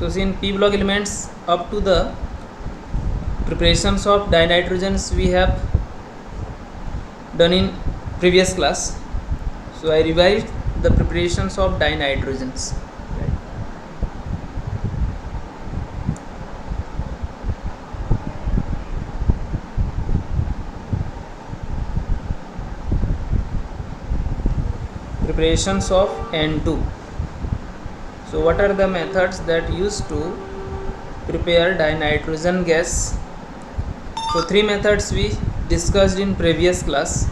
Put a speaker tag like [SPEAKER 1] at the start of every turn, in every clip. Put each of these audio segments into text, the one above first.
[SPEAKER 1] So see, in p block elements up to the preparations of dinitrogens we have done in previous class. So I revised the preparations of dinitrogens. Preparations of N2. So what are the methods that used to prepare dinitrogen gas? So three methods we discussed in previous class.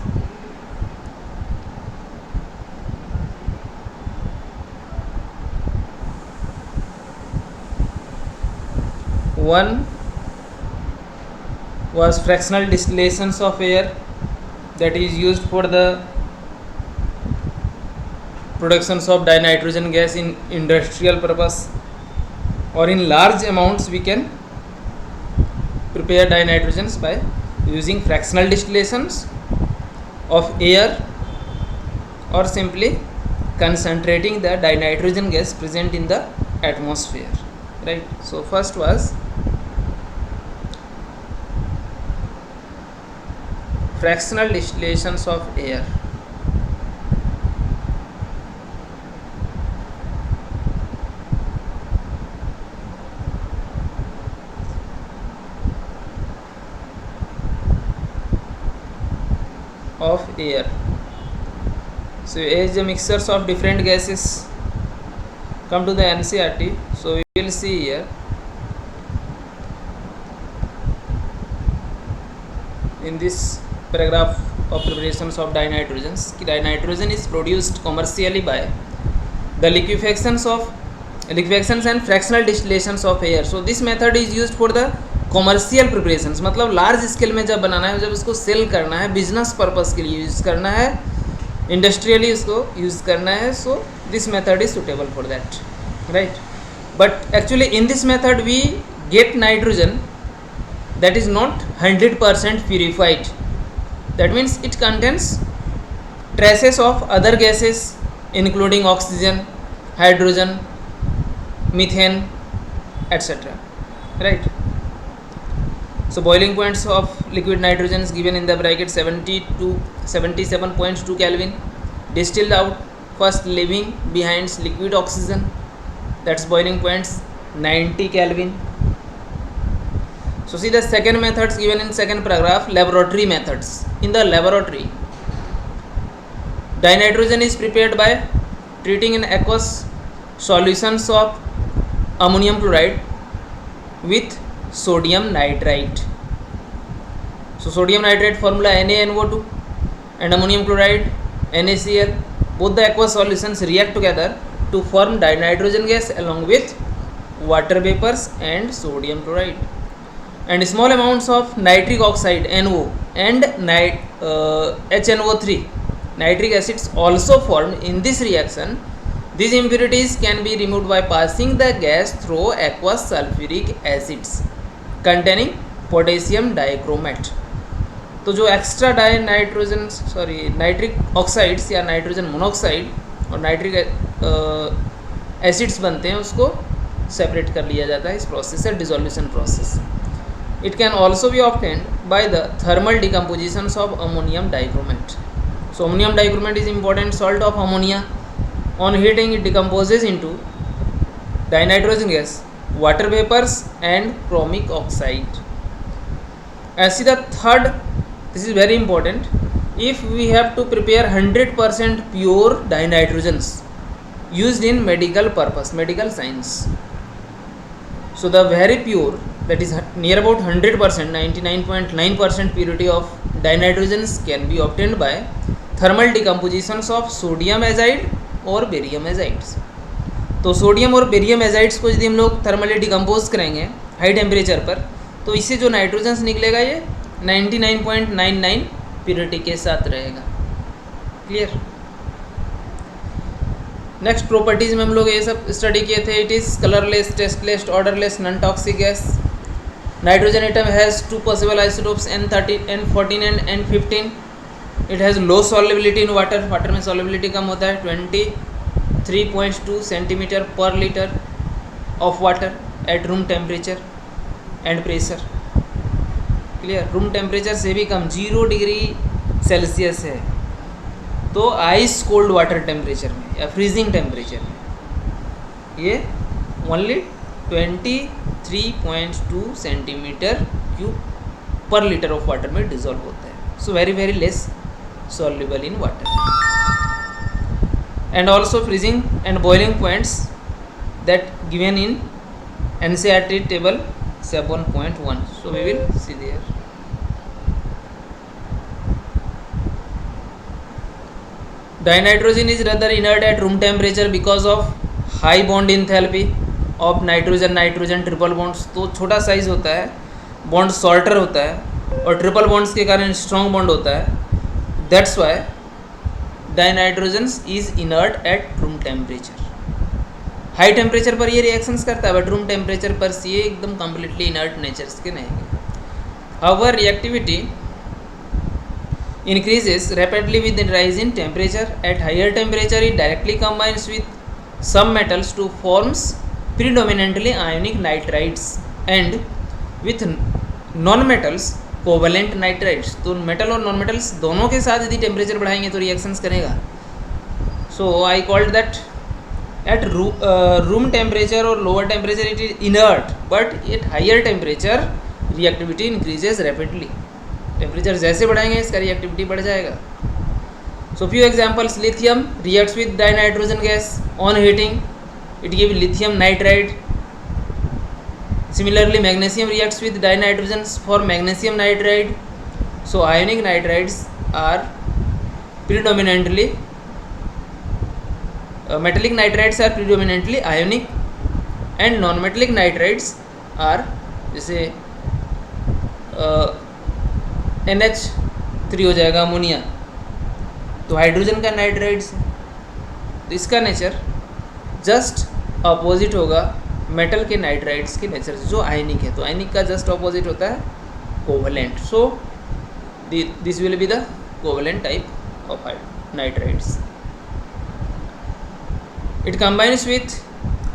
[SPEAKER 1] One was fractional distillations of air, that is used for the productions of dinitrogen gas in industrial purpose, or in large amounts we can prepare dinitrogens by using fractional distillations of air or simply concentrating the dinitrogen gas present in the atmosphere, right? So first was fractional distillations of air. Of air. So as the mixtures of different gases come to the NCERT, so we will see here in this paragraph of preparations of dinitrogens, dinitrogen is produced commercially by the liquefactions and fractional distillations of air. So this method is used for the commercial preparations, मतलब large scale में जब बनाना है, जब उसको cell करना है, business purpose के लिए यूज़ करना है, इंडस्ट्रियली उसको यूज़ करना है. So this method is suitable for that, right? But actually in this method we get nitrogen that is not 100% purified. That means it contains traces of other gases including oxygen, hydrogen, methane, etc. Right? So boiling points of liquid nitrogen is given in the bracket 70 to 77.2 Kelvin. Distilled out first leaving behind liquid oxygen, that's boiling points 90 Kelvin. So see the second methods given in second paragraph, laboratory methods. In the laboratory, dinitrogen is prepared by treating in aqueous solutions of ammonium chloride with sodium nitrite. So sodium nitrite formula NaNO2 and ammonium chloride NaCl, both the aqueous solutions react together to form dinitrogen gas along with water vapors and sodium chloride. And small amounts of nitric oxide NO and HNO3 nitric acids also formed in this reaction. These impurities can be removed by passing the gas through aqueous sulfuric acids containing potassium dichromate. तो जो extra nitric oxides या nitrogen monoxide और nitric acids बनते हैं, उसको separate कर लिया जाता है इस प्रोसेस से, dissolution process. It can also be obtained by the thermal decompositions of ammonium dichromate. So ammonium dichromate is important salt of ammonia. On heating it decomposes into dinitrogen gas, water vapors and chromic oxide. And see the third, this is very important. If we have to prepare 100% pure dinitrogens used in medical purpose, medical science, so the very pure, that is near about 100%, 99.9% purity of dinitrogens can be obtained by thermal decompositions of sodium azide और barium एजाइड्स. तो sodium और barium एजाइड्स को यदि हम लोग thermally decompose करेंगे high temperature पर, तो इससे जो नाइट्रोजन्स निकलेगा ये 99.99 प्योरिटी के साथ रहेगा. क्लियर? नेक्स्ट प्रॉपर्टीज में हम लोग ये सब स्टडी किए थे. It is colourless, tasteless, odourless, non toxic gas. Nitrogen atom has two possible isotopes N13, N14 and N15. It has low solubility in water. Water में सॉल्युबिलिटी कम होता है, 23.2 सेंटीमीटर पर litre. of water at room temperature and pressure. Clear, room temperature से भी कम 0 degree Celsius है तो ice cold water temperature में या फ्रीजिंग टेम्परेचर में ये ओनली 23.2 सेंटीमीटर क्यूब पर लीटर ऑफ वाटर में डिजोल्व होता है. So very very less soluble in water. And also freezing and boiling points that given in NCERT table 7.1. So we will see there. Dinitrogen is rather inert at room temperature because of high bond enthalpy of nitrogen triple bonds. तो छोटा size होता है, bond Salter होता है और triple bonds के कारण strong bond होता है. That's why dinitrogen is inert at room temperature. High temperature पर ये रिएक्शंस करता है बट रूम टेम्परेचर पर ये एकदम कम्प्लीटली इनर्ट नेचर्स के नहीं है. However reactivity increases rapidly with the rise in temperature. At higher temperature it directly combines with some metals to forms predominantly ionic nitrides and with non-metals covalent nitrides. तो metal और non metals दोनों के साथ यदि temperature बढ़ाएंगे तो reactions करेगा. So I called that at room temperature और lower temperature it is inert but at higher temperature reactivity increases rapidly. Temperature जैसे बढ़ाएंगे इसका रिएक्टिविटी बढ़ जाएगा. So few examples. Lithium reacts with dinitrogen gas on heating, it give lithium nitride. Similarly, magnesium reacts with dinitrogens for magnesium nitride. So, ionic nitrides are predominantly metallic nitrides are predominantly ionic and non-metallic nitrides are जैसे NH3 हो जाएगा ammonia, तो hydrogen का nitrides है. तो इसका nature just opposite होगा metal के नाइट्राइड्स के नेचर से जो आयनिक है. तो आयनिक का जस्ट ऑपोजिट होता है covalent. So this will be the covalent type of nitrides. It combines with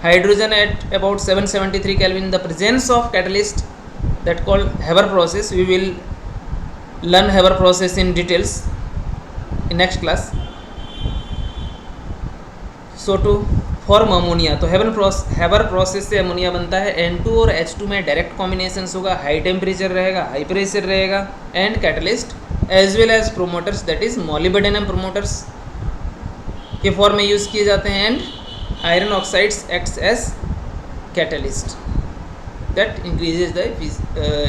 [SPEAKER 1] hydrogen at about 773 Kelvin. The presence of catalyst that called Haber process. We will learn Haber process in details in next class. So to form ammonia, तो Haber process से ammonia बनता है. N2 और H2 में direct combinations होगा, high temperature रहेगा, high pressure रहेगा and catalyst as well as promoters that is molybdenum promoters के फॉर्म में यूज़ किए जाते हैं. And iron oxides acts as catalyst that increases the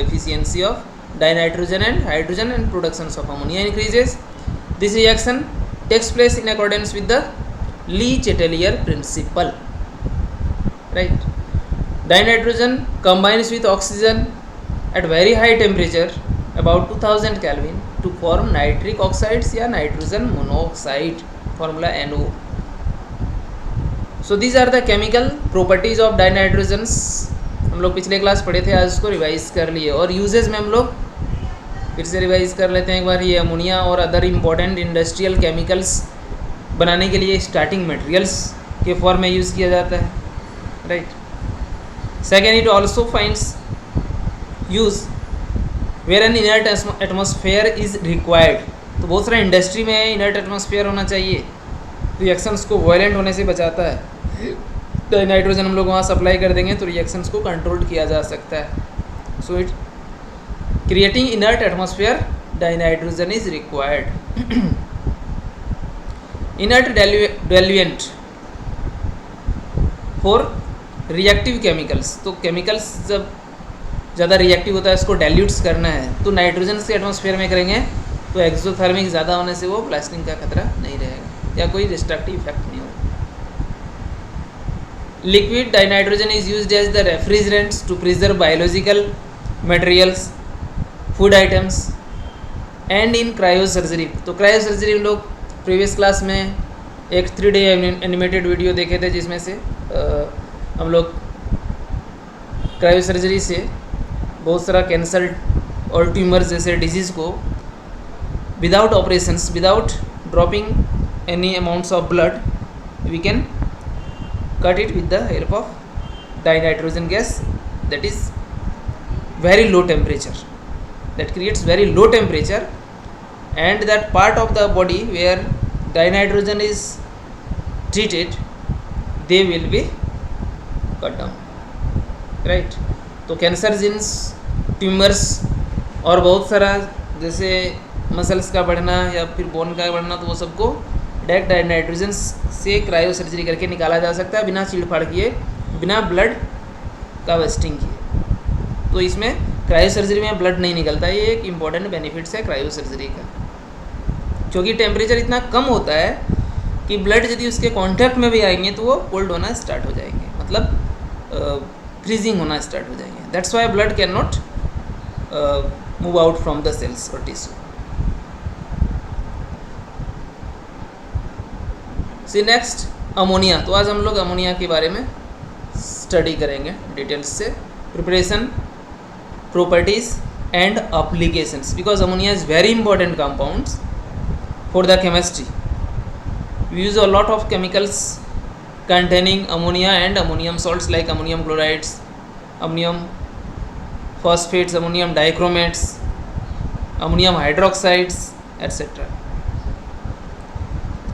[SPEAKER 1] efficiency of dinitrogen and hydrogen and production of ammonia increases. This reaction takes place in accordance with the Lee-Chatelier principle, right? Dinitrogen combines with oxygen at very high temperature, about 2000 Kelvin, to form nitric oxides या nitrogen monoxide, formula NO. So these are the chemical properties of dinitrogens. हम लोग पिछले class पढ़े थे, आज उसको revise कर लिए. और यूजेज में हम लोग फिर से रिवाइज कर लेते हैं एक बार. ये अमोनिया और अदर इम्पोर्टेंट इंडस्ट्रियल केमिकल्स बनाने के लिए स्टार्टिंग मटेरियल्स के फॉर्म में यूज़ किया जाता है, right. Second, it also finds use where an inert atmosphere is required. तो बहुत सारा इंडस्ट्री में इनर्ट एटमॉस्फेयर होना चाहिए, रिएक्शंस को वायलेंट होने से बचाता है. तो नाइट्रोजन हम लोग वहाँ सप्लाई कर देंगे तो रिएक्शंस को कंट्रोल किया जा सकता है. So it creating inert atmosphere dinitrogen is required. Inert diluent for reactive chemicals. तो केमिकल्स जब ज़्यादा रिएक्टिव होता है इसको डाइल्यूट्स करना है तो नाइट्रोजन से एटमॉस्फेयर में करेंगे तो एक्सोथर्मिक ज़्यादा होने से वो ब्लास्टिंग का खतरा नहीं रहेगा या कोई डिस्ट्रक्टिव इफेक्ट नहीं होगा. Liquid dinitrogen is used as the refrigerants to preserve biological materials, food items and in cryosurgery. तो क्रायोसर्जरी हम लोग प्रीवियस क्लास में एक 3D एनिमेटेड वीडियो देखे थे जिसमें से हम लोग क्रायोसर्जरी से बहुत सारा कैंसर और ट्यूमर्स जैसे डिजीज़ को without operations, without dropping any amounts of blood, we can cut it with the help of dinitrogen gas that is very low temperature, that creates very low temperature, and that part of the body where dinitrogen is treated, they will be cut down, right. तो cancer jeans, tumours और बहुत सारा जैसे muscles का बढ़ना या फिर bone का बढ़ना, तो वो सबको डायरेक्ट नाइट्रोजन से क्रायो सर्जरी करके निकाला जा सकता है, बिना चीड़-फाड़ किए, बिना ब्लड का वेस्टिंग किए. तो इसमें क्रायो सर्जरी में ब्लड नहीं निकलता. ये एक इम्पॉर्टेंट बेनिफिट्स है क्रायो सर्जरी का, क्योंकि टेम्परेचर इतना कम होता है कि ब्लड यदि उसके कांटेक्ट में भी आएंगे तो वो कोल्ड होना स्टार्ट हो जाएंगे, मतलब फ्रीजिंग होना स्टार्ट हो जाएंगे. That's why blood can not move out from the cells और टिश्यू. See next, ammonia. तो आज हम लोग अमोनिया के बारे में स्टडी करेंगे डिटेल्स से. Preparation, properties and applications, because ammonia is very important compounds for the chemistry. We use a lot of chemicals containing ammonia and ammonium salts like ammonium chlorides, ammonium phosphates, ammonium dichromates, ammonium hydroxides, etc.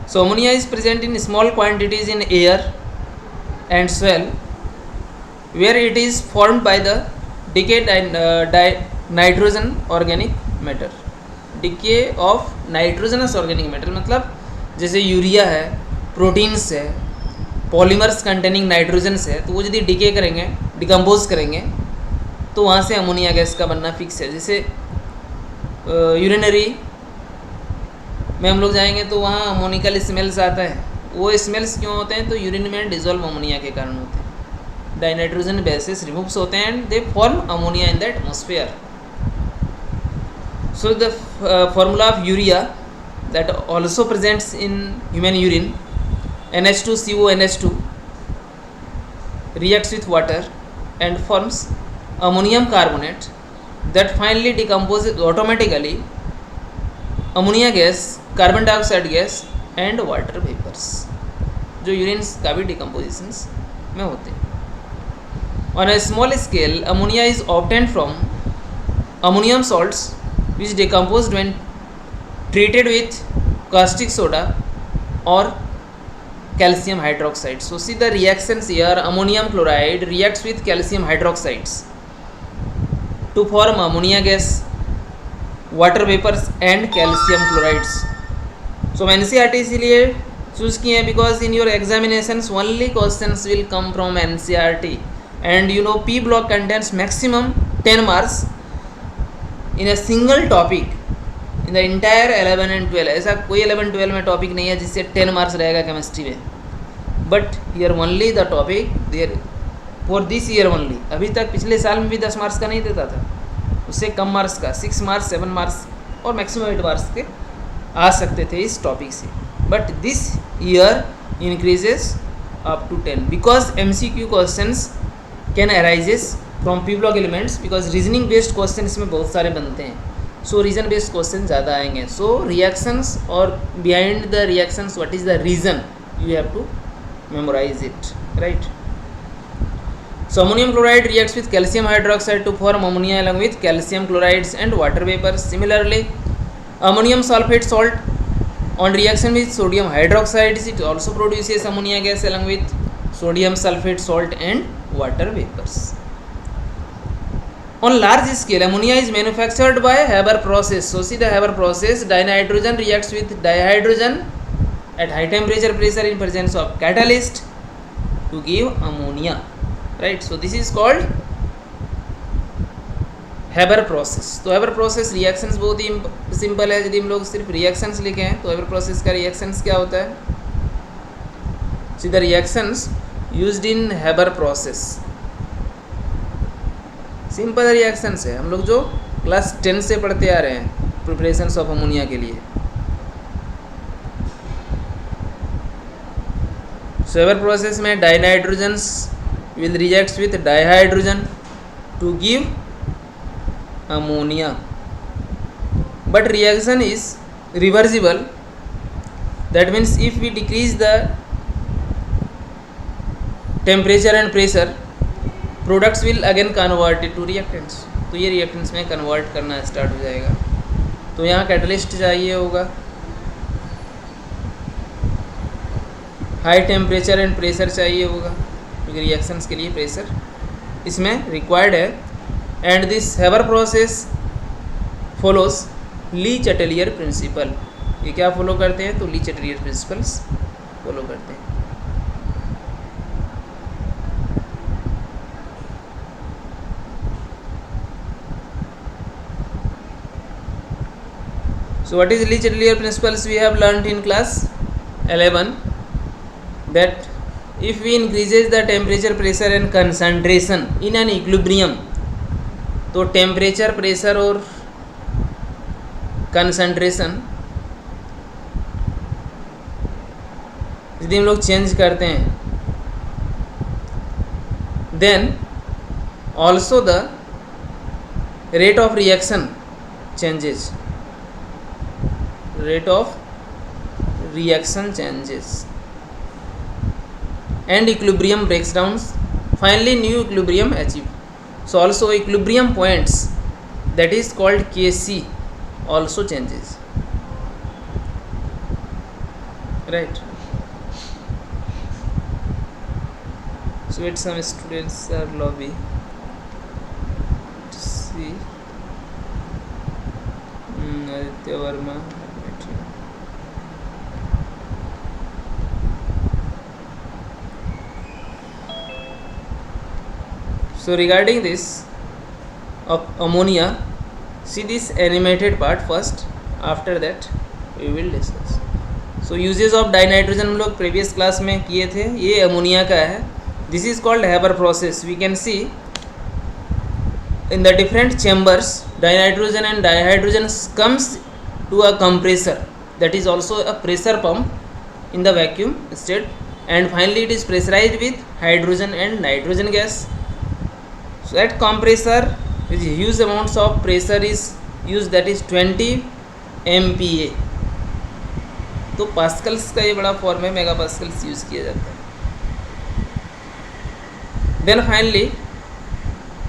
[SPEAKER 1] So ammonia is present in small quantities in air and soil, where it is formed by the decayed nitrogen organic matter. Decay of nitrogenous organic matter, मतलब जैसे urea है, proteins है, polymers containing nitrogens है, तो वो यदि decay करेंगे, decompose करेंगे, तो वहाँ से अमोनिया गैस का बनना फिक्स है. जैसे यूरिनरी में हम लोग जाएंगे तो वहाँ अमोनिकल स्मेल्स आता है. वो स्मेल्स क्यों होते हैं? तो यूरिन में डिजोल्व अमोनिया के कारण होते हैं. डाइनाइट्रोजन बेसिस रिमूव्स होते हैं and they form ammonia in the atmosphere. So the formula of urea that also presents in human urine, NH2CONH2, reacts with water and forms ammonium carbonate that finally decomposes automatically ammonia gas, carbon dioxide gas and water vapors, जो urine का भी डिकम्पोजिशंस में होते हैं. On a small scale, ammonia is obtained from ammonium salts which decomposed when treated with caustic soda or calcium hydroxide. So see the reactions here. Ammonium chloride reacts with calcium hydroxides to form ammonia gas, water vapors and calcium chlorides. So NCERT इसलिए choose किए हैं because in your examinations only questions will come from NCERT, and you know P block contains maximum 10 marks in a single topic in the entire 11 and 12. ऐसा कोई 11-12 में topic नहीं है जिससे 10 marks रहेगा केमिस्ट्री में, but here only the topic there for this year only. अभी तक पिछले साल में भी 10 मार्क्स का नहीं देता था, उससे कम मार्क्स का 6 मार्क्स 7 मार्क्स और मैक्सिमम 8 मार्क्स के आ सकते थे इस टॉपिक से, but this year increases up to 10 because MCQ questions can arises from P block elements, because reasoning based question इसमें बहुत सारे बनते हैं. सो रीजन बेस्ड क्वेश्चन ज़्यादा आएंगे. सो रिएक्शंस और behind the reactions what is the reason, you have to memorise it, right. So ammonium chloride reacts with calcium hydroxide to form ammonia along with calcium chlorides and water vapors. Similarly, ammonium sulfate salt on reaction with sodium hydroxides, it also produces ammonia gas along with sodium sulfate salt and water vapors. On large scale, ammonia is manufactured by Haber process. So see the Haber process, dinitrogen reacts with dihydrogen at high temperature pressure in presence of catalyst to give ammonia, right. So this is called Haber process. तो Haber process reactions बहुत ही simple है. यदि हम लोग सिर्फ reactions लिखें तो Haber process का reactions क्या होता है? See the reactions used in Haber process, simple reactions है, हम लोग जो क्लास 10 से पढ़ते आ रहे हैं प्रिपरेशंस ऑफ अमोनिया के लिए. सो Haber प्रोसेस में dinitrogens will react with dihydrogen to give ammonia, but reaction is reversible. That means if we decrease the temperature and pressure, products will again convert to reactants, तो ये reactants में convert करना start हो जाएगा। तो यहाँ catalyst चाहिए होगा, हाई टेम्परेचर एंड प्रेशर चाहिए होगा, क्योंकि रिएक्शंस के लिए प्रेशर इसमें रिक्वायर्ड है। And this Haber process follows Le Chatelier principle, ये क्या फॉलो करते हैं, तो ली चैटेलियर प्रिंसिपल्स फॉलो करते हैं। So what is Lee Chatelier principles? We have learnt in class 11 that if we increases the temperature, pressure and concentration in an equilibrium, तो temperature, pressure और concentration यदि हम लोग चेंज करते हैं, then also the rate of reaction changes, rate of reaction changes and equilibrium breaks down, finally new equilibrium achieved. So also equilibrium points, that is called Kc, also changes, right? So wait, some students are lobby, see Aditya Verma. So regarding this of ammonia, see this animated part first, after that we will discuss. So uses of dinitrogen हम लोग previous class में किए थे, ये ammonia का है। This is called Haber process. We can see in the different chambers, dinitrogen and dihydrogen comes to a compressor, that is also a pressure pump in the vacuum state, and finally it is pressurized with hydrogen and nitrogen gas. So at compressor is huge amounts of pressure is used, that is 20 MPa, तो Pascal's का ये बड़ा form है, mega Pascal's use किया जाता है। Then finally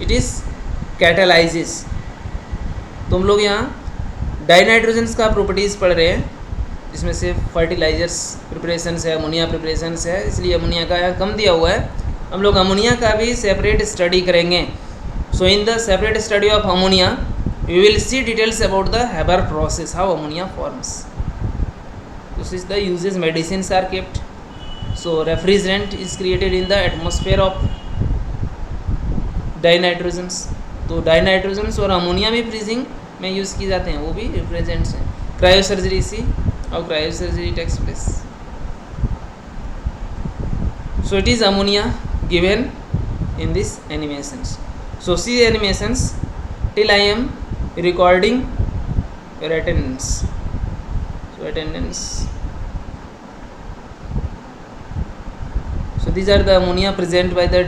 [SPEAKER 1] it is catalyses. तो हम लोग यहाँ डाइनाइट्रोजन्स का प्रॉपर्टीज़ पढ़ रहे हैं, जिसमें से फर्टिलाइजर्स प्रिपरेशंस है, अमोनिया प्रिपरेशंस है, इसलिए अमोनिया का यहाँ कम दिया हुआ है। हम लोग अमोनिया का भी सेपरेट स्टडी करेंगे। So in the separate study of ammonia we will see details about the Haber process, how ammonia forms. This is the uses, medicines are kept, so refrigerant is created in the atmosphere of dinitrogens. तो dinitrogens और ammonia भी freezing में use किए जाते हैं, वो भी represents हैं। Cryosurgery, see how cryosurgery takes place. So it is ammonia given in this animations. So see the animations till I am recording your attendance. So attendance. So these are the ammonia present by the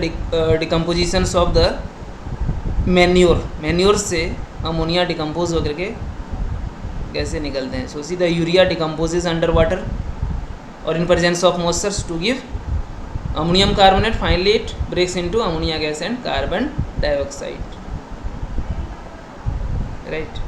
[SPEAKER 1] decompositions of the manure. Manure से ammonia decompose होकर के कैसे निकलते हैं। So see the urea decomposes under water or in presence of moisture to give ammonium carbonate. Finally it breaks into ammonia gas and carbon dioxide, right?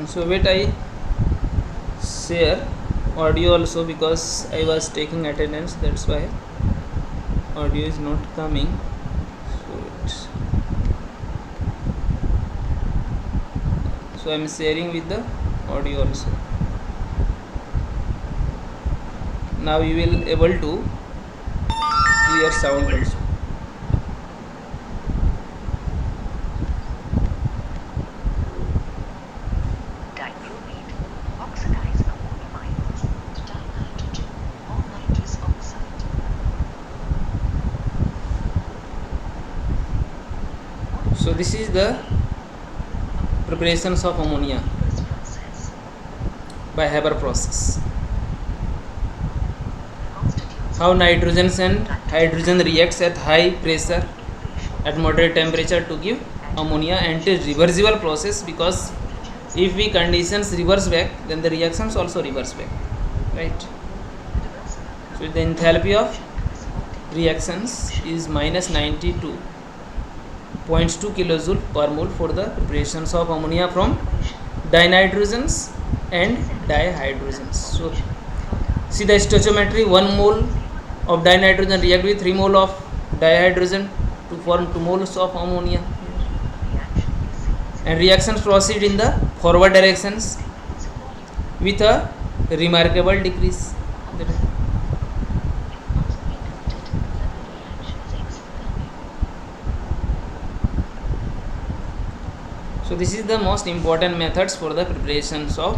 [SPEAKER 1] So wait, I share audio also because I was taking attendance, that's why audio is not coming. So So I am sharing with the audio also. Now you will able to hear sound also.
[SPEAKER 2] Dibromide oxidize ammonium ions to dihydrogen or nitrous oxide.
[SPEAKER 1] So this is the preparations of ammonia
[SPEAKER 2] This process
[SPEAKER 1] by Haber process.
[SPEAKER 2] constitutes
[SPEAKER 1] How nitrogen and hydrogen reacts at high pressure at moderate temperature to give ammonia, and it is reversible process, because if we conditions reverse back, then the reactions also reverse back, right? So the enthalpy of reactions is minus 92.2 kilojoule per mole for the preparations of ammonia from dinitrogens and dihydrogens. So see the stoichiometry: 1 mole of dinitrogen react with 3 mole of dihydrogen to form 2 moles of ammonia, and reactions proceed in the forward directions with a remarkable decrease. So this is the most important methods for the preparations of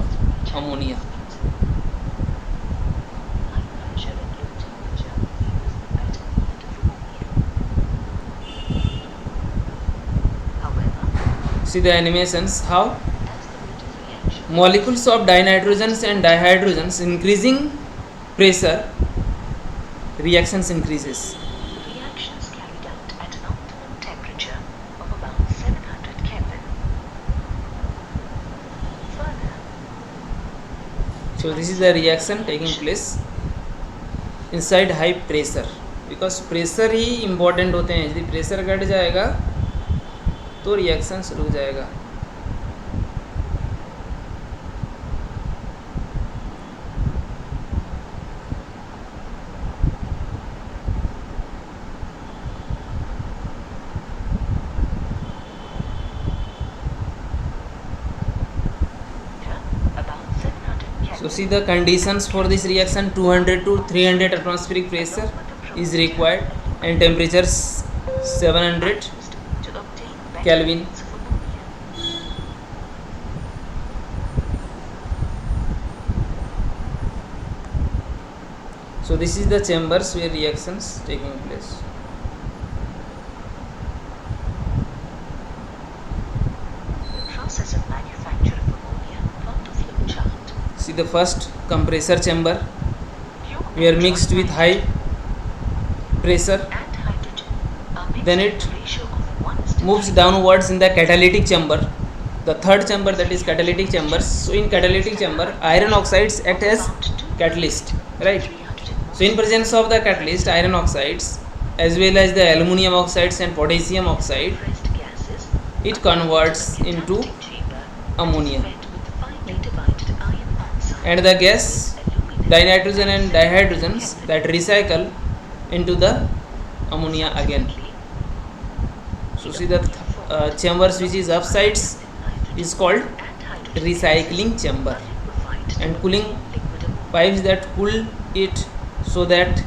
[SPEAKER 1] ammonia. See the animations, how molecules of dinitrogens and dihydrogens increasing pressure, reactions increases.
[SPEAKER 2] Reactions carried out at an optimum temperature of about 700 Kelvin. Further,
[SPEAKER 1] So this is the reaction taking place inside high pressure, because pressure he important होते हैं. यदि pressure घट जाएगा तो reactions रुक जाएगा.
[SPEAKER 2] about 700 Kelvin.
[SPEAKER 1] So see the conditions for this reaction: 200 to 300 atmospheric pressure is required, and temperatures 700
[SPEAKER 2] to obtain better
[SPEAKER 1] Kelvin.
[SPEAKER 2] yields of ammonia.
[SPEAKER 1] So this is the chambers where reactions taking place.
[SPEAKER 2] The process of manufacture of ammonia from the flow chart.
[SPEAKER 1] See the first compressor chamber, we are mixed with high pressure,
[SPEAKER 2] and hydrogen are mixed
[SPEAKER 1] then
[SPEAKER 2] with
[SPEAKER 1] it
[SPEAKER 2] a ratio of 1:9.
[SPEAKER 1] moves downwards in the catalytic chamber, the third chamber, that is catalytic chambers. So in catalytic chamber, iron oxides act as catalyst, right? So in presence of the catalyst, iron oxides as well as the aluminum oxides and potassium oxide,
[SPEAKER 2] Compressed gases
[SPEAKER 1] it converts into
[SPEAKER 2] conducting chamber
[SPEAKER 1] ammonia,
[SPEAKER 2] fed with finely divided iron oxide
[SPEAKER 1] and the gas
[SPEAKER 2] aluminum
[SPEAKER 1] dinitrogen and dihydrogens that recycle into the ammonia again. So see the chambers which is upsides is called
[SPEAKER 2] and hydrogen
[SPEAKER 1] recycling chamber,
[SPEAKER 2] liquefied
[SPEAKER 1] and cooling
[SPEAKER 2] liquid ammonia.
[SPEAKER 1] pipes that cool it so that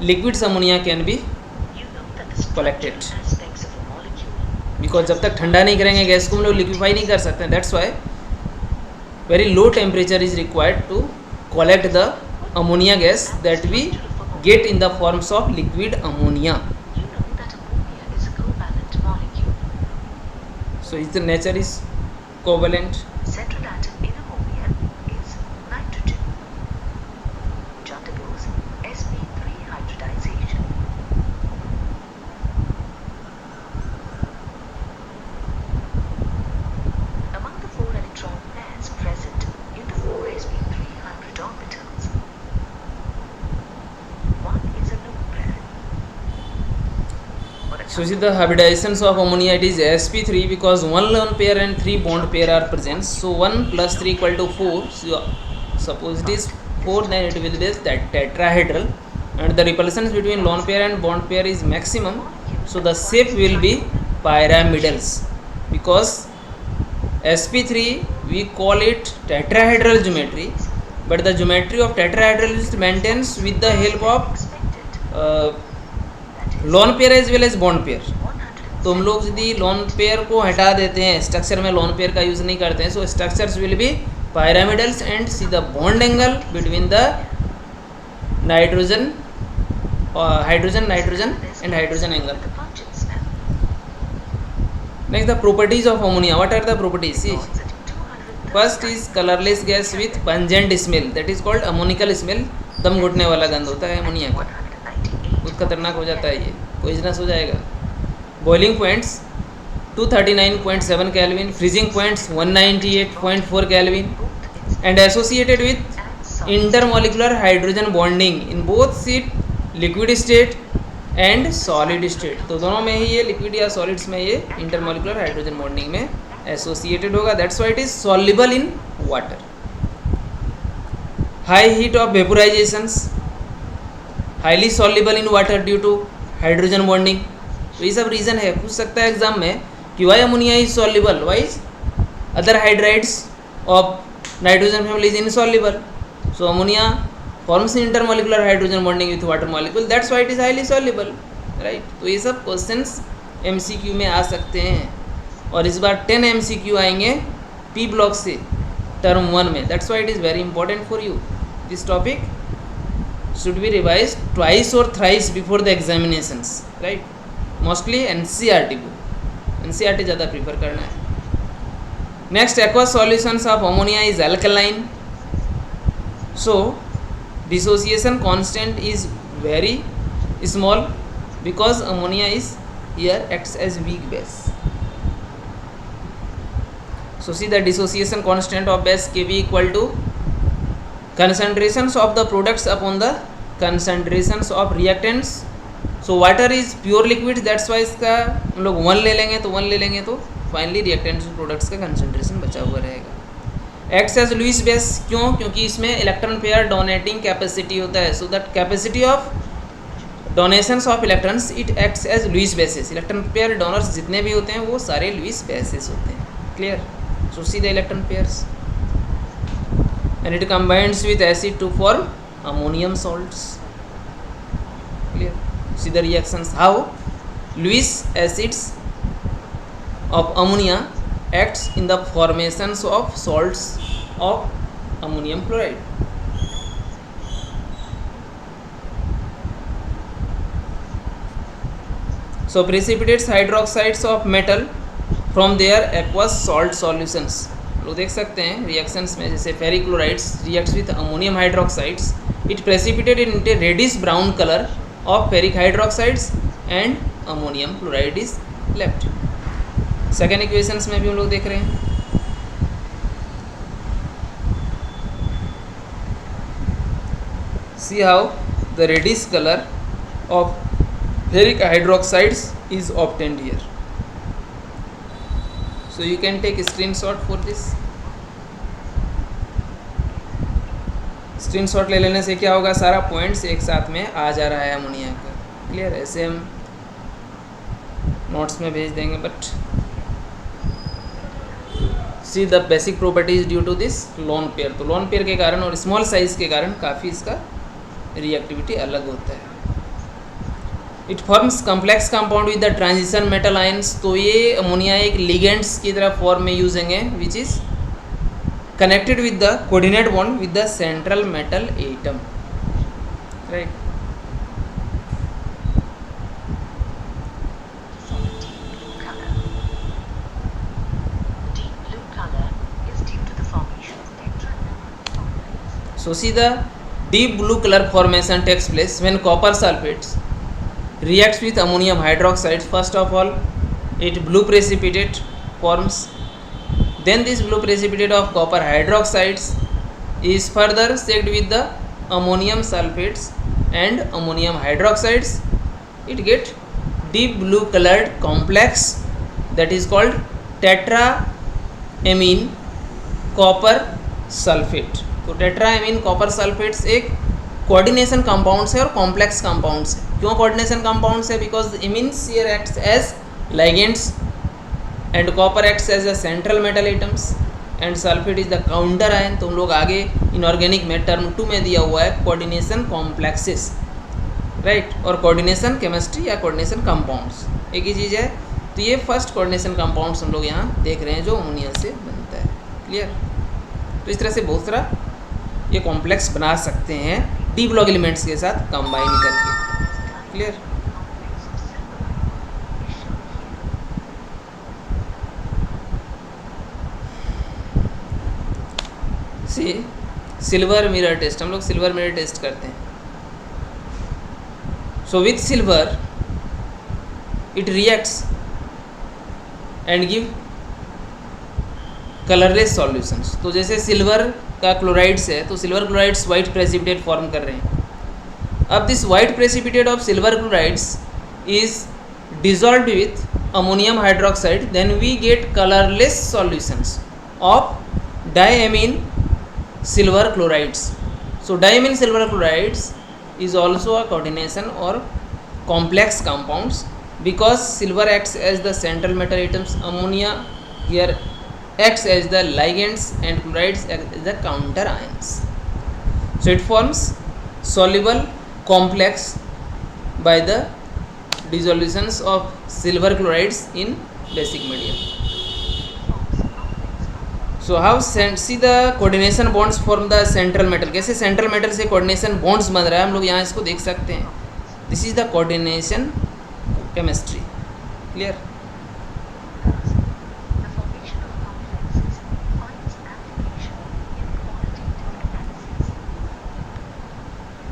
[SPEAKER 1] liquids ammonia can be
[SPEAKER 2] You know that the
[SPEAKER 1] collected.
[SPEAKER 2] structural aspects of a molecule
[SPEAKER 1] because जब तक ठंडा नहीं करेंगे gas को हम लोग liquefy नहीं कर सकते. That's why very low temperature is required to collect the ammonia gas that we get in the forms of liquid ammonia.
[SPEAKER 2] you know that ammonia is a covalent molecule.
[SPEAKER 1] So its nature is covalent.
[SPEAKER 2] Central atom in ammonia is nitrogen, which undergoes sp3 hybridization. Among the 4 electron pairs present in the 4 sp3 hybrid orbitals, one is a lone pair.
[SPEAKER 1] So see the hybridizations of ammonia, it is sp3 because one lone pair and 3 bond pair are present. So 1 plus 3 equal to 4. So suppose it is 4, then it will be that tetrahedral, and the repulsions between lone pair and bond pair is maximum. So the shape will be pyramidals, because sp3 we call it tetrahedral geometry, but the geometry of tetrahedral is maintains with the help of lone pair as well as bond pair. तो हम लोग यदि lone pair को हटा देते हैं, structure में lone pair का यूज़ नहीं करते हैं, so structures will be pyramidals and see the bond angle between the nitrogen hydrogen and hydrogen angle. Next, the properties of ammonia. What are the properties? See, first is colorless gas with pungent smell, that is called ammonical smell. दम घुटने वाला गंध होता है ammonia का, बहुत खतरनाक हो जाता है, ये पॉइजनस हो जाएगा. Boiling points 239.7 Kelvin, freezing points 198.4 Kelvin, and associated with intermolecular hydrogen bonding in both liquid state and solid state. तो दोनों में ही ये लिक्विड या सॉलिड्स में ये इंटरमोलिकुलर हाइड्रोजन बॉन्डिंग में एसोसिएटेड होगा. That's why it is soluble in water. High heat of vaporisations, highly soluble in water due to hydrogen bonding. तो ये सब रीज़न है, पूछ सकता है एग्जाम में कि why ammonia is soluble, why other hydrides of nitrogen family is insoluble. So ammonia forms intermolecular hydrogen bonding with water molecule, that's why it is highly soluble, right. तो ये सब क्वेश्चंस एमसीक्यू में आ सकते हैं, और इस बार 10 एमसीक्यू आएंगे पी ब्लॉक से टर्म 1 में. That's why it is very important for you. This topic should be revise twice और thrice before the examinations, right. Mostly NCERT को, एनसीईआरटी ज़्यादा प्रीफर करना है. Next, aqueous solutions of ammonia is alkaline, so dissociation constant is very small because ammonia is here acts as weak base. So see the dissociation constant of base Kb equal to concentrations of the products upon the concentrations of reactants. So water is pure liquid, that's why इसका हम लोग 1 ले लेंगे तो finally reactants products का concentration बचा हुआ रहेगा. एक्ट्स एज लुईस बेस, क्यों? क्योंकि इसमें इलेक्ट्रॉन पेयर डोनेटिंग कैपेसिटी होता है. So that capacity of donations of electrons it acts as Lewis bases. Electron pair donors जितने भी होते हैं वो सारे लुईस बेसिस होते हैं. Clear? So see the electron pairs and it combines with acid to form ammonium salts. Clear? See the reactions how Lewis acids of ammonia acts in the formations of salts of ammonium chloride. So precipitates hydroxides of metal from their aqueous salt solutions. लोग देख सकते हैं reactions में, जैसे ferric chlorides reacts with ammonium hydroxides, it precipitated into reddish brown colour of ferric hydroxides and ammonium chloride is left. Second equations में भी हम लोग देख रहे हैं. See how the reddish colour of ferric hydroxides is obtained here. So you can take screenshot for this. Screenshot ले लेने से क्या होगा, सारा पॉइंट्स एक साथ में आ जा रहा है अमोनिया का. क्लियर? ऐसे हम नोट्स में भेज देंगे. But see the basic properties due to this lone pair. तो लोन पेयर के कारण और स्मॉल साइज के कारण काफ़ी इसका रिएक्टिविटी अलग होता है. It forms complex compound with the transition metal ions. तो ये अमोनिया एक लिगेंड्स की तरह फॉर्म में यूज होंगे which is connected with the coordinate bond with the central metal atom, right. So see the deep blue color formation takes place when copper sulfates reacts with ammonium hydroxide. First of all, it blue precipitate forms. Then this blue precipitate of copper hydroxides is further shaked with the ammonium sulfates and ammonium hydroxides. It get deep blue colored complex that is called tetraamine copper sulfate. तो tetraamine copper sulphates एक coordination compounds है और complex compounds है. क्यों coordination compounds है? Because amines here acts as ligands and copper acts as a central metal atoms and sulphate is the counter ion. तो हम लोग आगे इनऑर्गेनिक में टर्म 2 में दिया हुआ है कोऑर्डिनेशन कॉम्प्लेक्सेस, राइट, और कोऑर्डिनेशन केमिस्ट्री या कोऑर्डिनेशन कंपाउंड्स एक ही चीज़ है। तो ये फर्स्ट कोऑर्डिनेशन कंपाउंड्स हम लोग यहाँ देख रहे हैं जो अमोनिया से बनता है। क्लियर? तो इस तरह से बहुत सारा ये कॉम्प्लेक्स बना सकते हैं डी ब्लॉक एलिमेंट्स के साथ कंबाइन करके। Clear? See silver mirror test, हम लोग सिल्वर मिरर टेस्ट करते हैं। So with silver it reacts and give colourless solutions. तो जैसे सिल्वर का क्लोराइड्स है तो silver chlorides white precipitate form कर रहे हैं। अब this white precipitate of silver chlorides is dissolved with ammonium hydroxide, then we get colourless solutions of diammine silver chlorides. So diamine silver chlorides is also a coordination or complex compounds because silver acts as the central metal atoms, ammonia here acts as the ligands and chlorides act as the counter ions. So it forms soluble complex by the dissolutions of silver chlorides in basic medium. So how see the coordination bonds form the central metal. कैसे central metal से coordination bonds बन रहा है हम लोग यहाँ इसको देख सकते हैं। This is the coordination chemistry. Clear?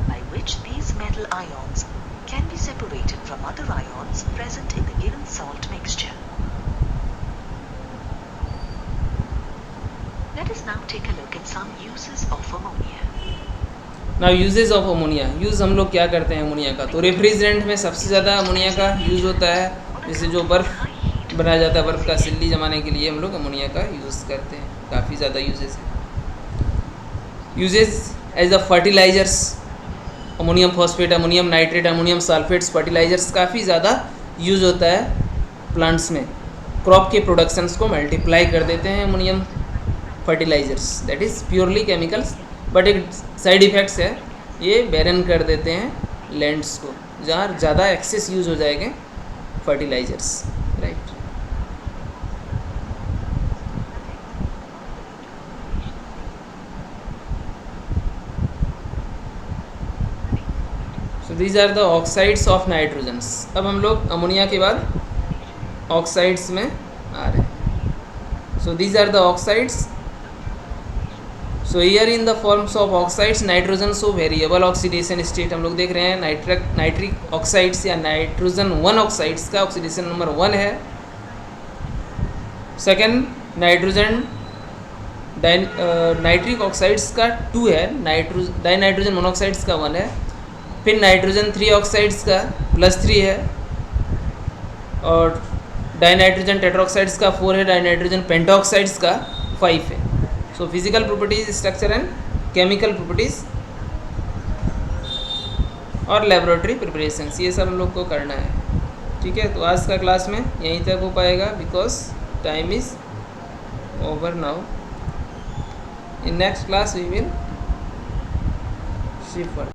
[SPEAKER 2] by which these metal ions can be separated from other ions present in the given salt mixture. Let us now take a look at some uses of ammonia.
[SPEAKER 1] Now uses of ammonia. Use हम लोग क्या करते हैं ammonia का? तो refrigerant में सबसे ज़्यादा अमोनिया का यूज़ होता है। जैसे जो बर्फ़ बनाया जाता है, बर्फ़ का सिल्ली जमाने के लिए हम लोग अमोनिया का यूज़ करते हैं। काफ़ी ज़्यादा यूजेज है। Uses as a fertilisers, ammonium phosphate, ammonium nitrate, ammonium sulphates, fertilisers काफ़ी ज़्यादा यूज़ होता है प्लांट्स में। क्रॉप के प्रोडक्शंस को मल्टीप्लाई कर देते हैं ammonium fertilisers, that is purely chemicals, but एक साइड इफ़ेक्ट्स है, ये बैरन कर देते हैं लैंड्स को जहाँ ज़्यादा एक्सेस यूज़ हो जाएंगे fertilisers, right. So these are the oxides of nitrogens. अब हम लोग अमोनिया के बाद ऑक्साइड्स में आ रहे हैं। So these are the oxides. So here in the forms of oxides nitrogen so variable oxidation state हम लोग देख रहे हैं। नाइट्रिक ऑक्साइड्स या नाइट्रोजन 1 ऑक्साइड्स का ऑक्सीडेशन नंबर 1 है। सेकेंड नाइट्रोजन नाइट्रिक ऑक्साइड्स का 2 है। डाइनाइट्रोजन मोनोऑक्साइड्स का 1 है। फिर नाइट्रोजन 3 ऑक्साइड्स का +3 है और डाइनाइट्रोजन टेट्राऑक्साइड्स का 4 है। डाइनाइट्रोजन पेंटाऑक्साइड्स का 5 है। So physical properties, structure and chemical properties और लेबोरेटरी प्रिपरेशंस, ये सब हम लोग को करना है। ठीक है, तो आज का क्लास में यहीं तक हो पाएगा because time is over now. In next class we will shift.